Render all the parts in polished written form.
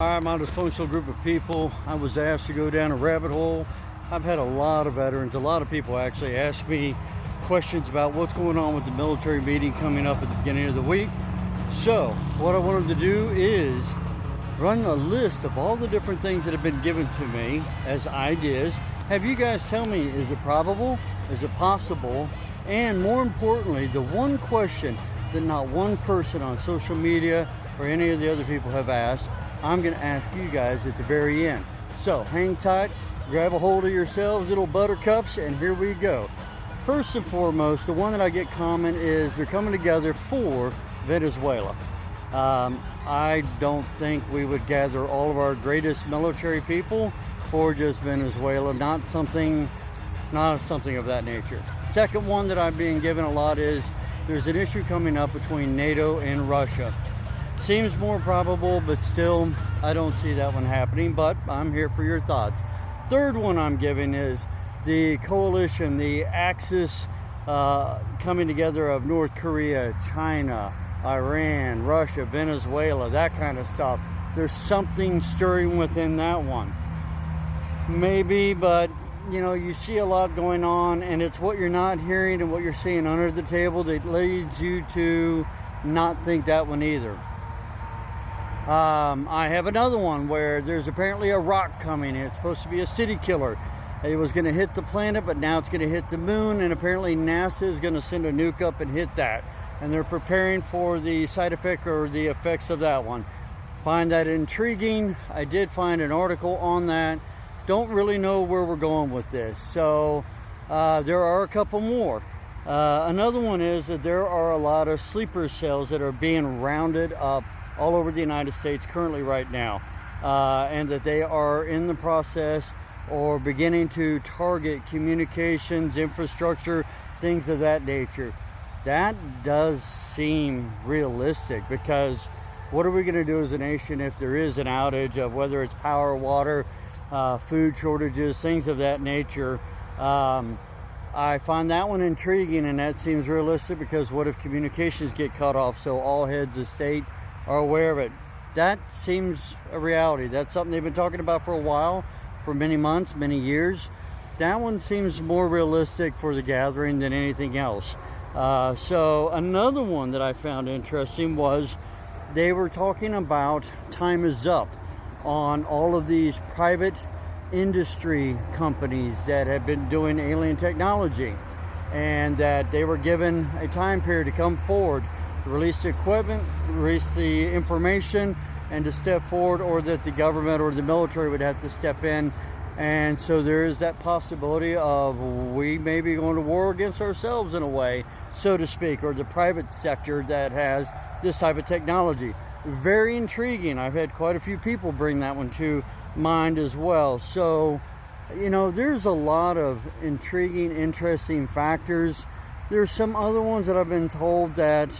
I'm on a dysfunctional group of people. I was asked to go down a rabbit hole. I've had a lot of veterans, a lot of people actually ask me questions about what's going on with the military meeting coming up at the beginning of the week. So what I wanted to do is run a list of all the different things that have been given to me as ideas. Have you guys tell me, is it probable? Is it possible? And more importantly, the one question that not one person on social media or any of the other people have asked, I'm going to ask you guys at the very end. So hang tight, grab a hold of yourselves, little buttercups, and here we go. First and foremost, the one that I get common is they're coming together for Venezuela. I don't think we would gather all of our greatest military people for just Venezuela, not something of that nature. Second one that I'm being given a lot is there's an issue coming up between NATO and Russia. Seems more probable, but still, I don't see that one happening, but I'm here for your thoughts. Third one I'm giving is the coalition, the axis coming together of North Korea, China, Iran, Russia, Venezuela, that kind of stuff. There's something stirring within that one. Maybe, but you know, you see a lot going on, and it's what you're not hearing and what you're seeing under the table that leads you to not think that one either. I have another one where there's apparently a rock coming. It's supposed to be a city killer. It was going to hit the planet, but now it's going to hit the moon, and apparently NASA is going to send a nuke up and hit that. And they're preparing for the side effect or the effects of that one. Find that intriguing. I did find an article on that. Don't really know where we're going with this. So there are a couple more. Another one is that there are a lot of sleeper cells that are being rounded up all over the United States currently right now, and that they are in the process or beginning to target communications, infrastructure, things of that nature. That does seem realistic, because what are we going to do as a nation if there is an outage of whether it's power, water, food shortages, things of that nature? I find that one intriguing, and that seems realistic, because what if communications get cut off so all heads of state are aware of it? That seems a reality. That's something they've been talking about for a while, for many months, many years. That one seems more realistic for the gathering than anything else. So another one that I found interesting was they were talking about time is up on all of these private industry companies that have been doing alien technology, and that they were given a time period to come forward, release the equipment, release the information, and to step forward, or that the government or the military would have to step in. And so there is that possibility of we may be going to war against ourselves in a way, so to speak, or the private sector that has this type of technology. Very intriguing. I've had quite a few people bring that one to mind as well. So, you know, there's a lot of intriguing, interesting factors. There's some other ones that I've been told that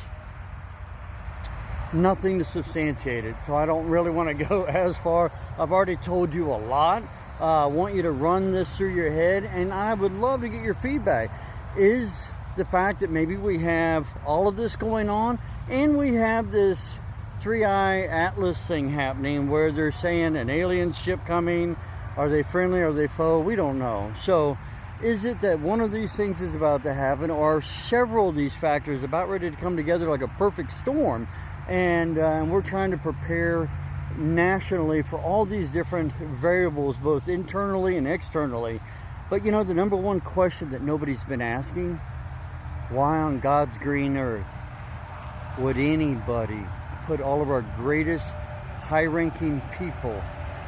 nothing to substantiate it, so I don't really want to go as far. I've already told you a lot. I want you to run this through your head, and I would love to get your feedback. Is the fact that maybe we have all of this going on, and we have this three-eye atlas thing happening where they're saying an alien ship coming, are they friendly, are they foe? We don't know. So is it that one of these things is about to happen, or are several of these factors about ready to come together like a perfect storm? And we're trying to prepare nationally for all these different variables, both internally and externally. But you know, the number one question that nobody's been asking, why on God's green earth would anybody put all of our greatest high-ranking people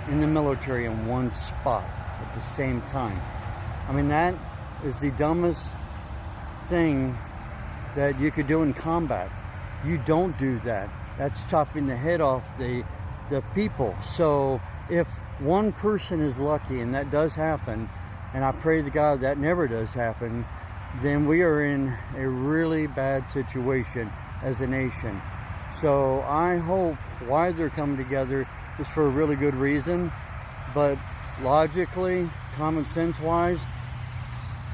in the military in one spot at the same time? I mean, that is the dumbest thing that you could do in combat. You don't do that. That's chopping the head off the people. So if one person is lucky, and that does happen, and I pray to God that never does happen, then we are in a really bad situation as a nation. So I hope why they're coming together is for a really good reason, but logically, common sense wise,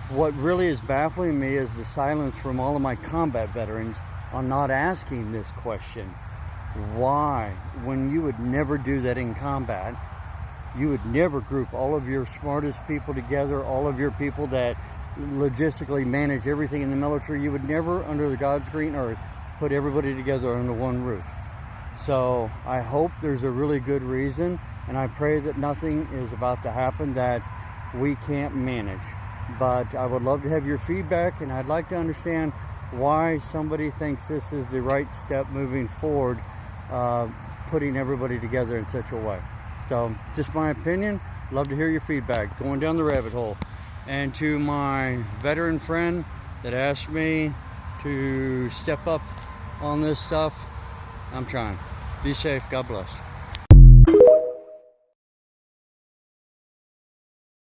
what really is baffling me is the silence from all of my combat veterans on not asking this question. Why? When you would never do that in combat. You would never group all of your smartest people together, all of your people that logistically manage everything in the military. You would never, under the God's green earth, put everybody together under one roof. So I hope there's a really good reason, and I pray that nothing is about to happen that we can't manage. But I would love to have your feedback, and I'd like to understand why somebody thinks this is the right step moving forward, putting everybody together in such a way. So just my opinion. Love to hear your feedback. Going down the rabbit hole. And to my veteran friend that asked me to step up on this stuff, I'm trying. Be safe. God bless.